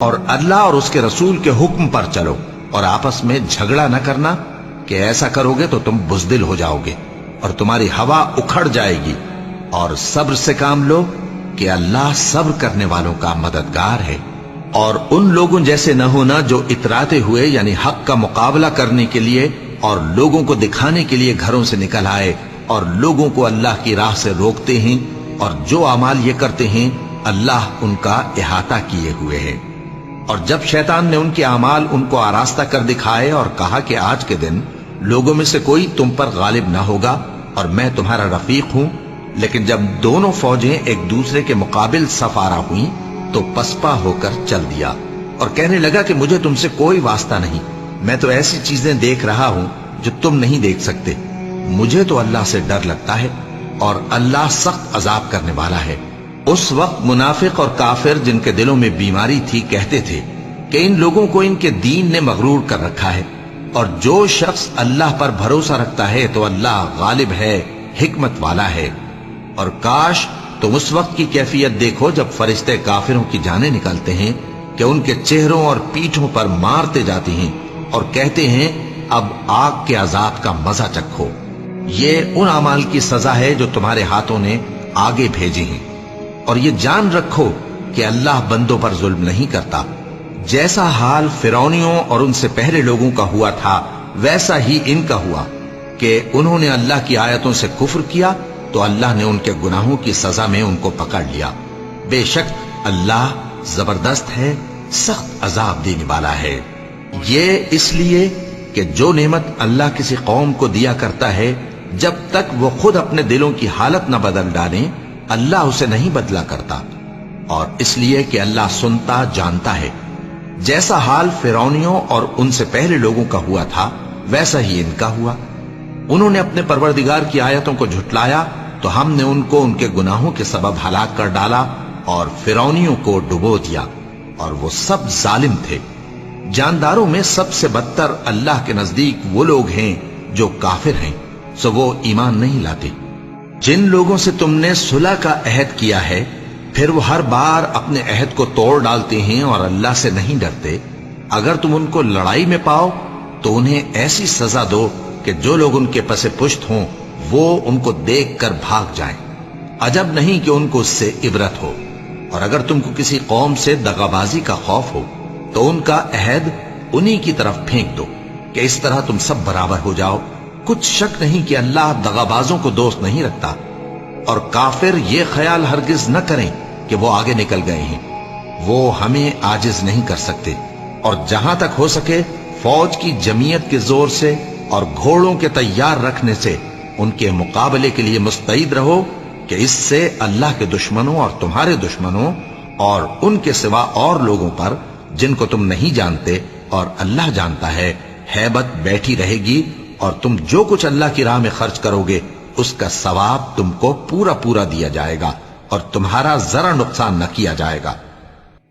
اور اللہ اور اس کے رسول کے حکم پر چلو اور آپس میں جھگڑا نہ کرنا کہ ایسا کرو گے تو تم بزدل ہو جاؤ گے اور تمہاری ہوا اکھڑ جائے گی، اور صبر سے کام لو کہ اللہ صبر کرنے والوں کا مددگار ہے۔ اور ان لوگوں جیسے نہ ہونا جو اتراتے ہوئے یعنی حق کا مقابلہ کرنے کے لیے اور لوگوں کو دکھانے کے لیے گھروں سے نکل آئے اور لوگوں کو اللہ کی راہ سے روکتے ہیں، اور جو اعمال یہ کرتے ہیں اللہ ان کا احاطہ کیے ہوئے ہے۔ اور جب شیطان نے ان کے اعمال ان کو آراستہ کر دکھائے اور کہا کہ آج کے دن لوگوں میں سے کوئی تم پر غالب نہ ہوگا اور میں تمہارا رفیق ہوں، لیکن جب دونوں فوجیں ایک دوسرے کے مقابل صف آرا ہوئیں تو پسپا ہو کر چل دیا اور کہنے لگا کہ مجھے تم سے کوئی واسطہ نہیں، میں تو ایسی چیزیں دیکھ رہا ہوں جو تم نہیں دیکھ سکتے، مجھے تو اللہ سے ڈر لگتا ہے اور اللہ سخت عذاب کرنے والا ہے۔ اس وقت منافق اور کافر جن کے دلوں میں بیماری تھی کہتے تھے کہ ان لوگوں کو ان کے دین نے مغرور کر رکھا ہے، اور جو شخص اللہ پر بھروسہ رکھتا ہے تو اللہ غالب ہے، حکمت والا ہے۔ اور کاش تم اس وقت کی کیفیت دیکھو جب فرشتے کافروں کی جانیں نکلتے ہیں کہ ان کے چہروں اور پیٹھوں پر مارتے جاتے ہیں اور کہتے ہیں اب آگ کے عذاب کا مزہ چکھو۔ یہ ان اعمال کی سزا ہے جو تمہارے ہاتھوں نے آگے بھیجے ہیں، اور یہ جان رکھو کہ اللہ بندوں پر ظلم نہیں کرتا۔ جیسا حال فرعونیوں اور ان سے پہلے لوگوں کا ہوا تھا ویسا ہی ان کا ہوا کہ انہوں نے اللہ کی آیتوں سے کفر کیا تو اللہ نے ان کے گناہوں کی سزا میں ان کو پکڑ لیا۔ بے شک اللہ زبردست ہے، سخت عذاب دینے والا ہے۔ یہ اس لیے کہ جو نعمت اللہ کسی قوم کو دیا کرتا ہے جب تک وہ خود اپنے دلوں کی حالت نہ بدل ڈالیں اللہ اسے نہیں بدلا کرتا، اور اس لیے کہ اللہ سنتا جانتا ہے۔ جیسا حال فرعونیوں اور ان سے پہلے لوگوں کا ہوا تھا ویسا ہی ان کا ہوا۔ انہوں نے اپنے پروردگار کی آیتوں کو جھٹلایا تو ہم نے ان کو ان کے گناہوں کے سبب ہلاک کر ڈالا اور فرعونیوں کو ڈبو دیا، اور وہ سب ظالم تھے۔ جانداروں میں سب سے بدتر اللہ کے نزدیک وہ لوگ ہیں جو کافر ہیں، سو وہ ایمان نہیں لاتے۔ جن لوگوں سے تم نے صلح کا عہد کیا ہے پھر وہ ہر بار اپنے عہد کو توڑ ڈالتے ہیں اور اللہ سے نہیں ڈرتے، اگر تم ان کو لڑائی میں پاؤ تو انہیں ایسی سزا دو کہ جو لوگ ان کے پس پشت ہوں وہ ان کو دیکھ کر بھاگ جائیں، عجب نہیں کہ ان کو اس سے عبرت ہو۔ اور اگر تم کو کسی قوم سے دغابازی کا خوف ہو تو ان کا عہد انہی کی طرف پھینک دو کہ اس طرح تم سب برابر ہو جاؤ۔ کچھ شک نہیں کہ اللہ دغابازوں کو دوست نہیں رکھتا، اور کافر یہ خیال ہرگز نہ کریں کہ وہ آگے نکل گئے ہیں، وہ ہمیں عاجز نہیں کر سکتے۔ اور جہاں تک ہو سکے فوج کی جمعیت کے زور سے اور گھوڑوں کے تیار رکھنے سے ان کے مقابلے کے لیے مستعد رہو کہ اس سے اللہ کے دشمنوں اور تمہارے دشمنوں اور ان کے سوا اور لوگوں پر جن کو تم نہیں جانتے اور اللہ جانتا ہے ہیبت بیٹھی رہے گی، اور تم جو کچھ اللہ کی راہ میں خرچ کرو گے اس کا ثواب تم کو پورا پورا دیا جائے گا اور تمہارا ذرا نقصان نہ کیا جائے گا۔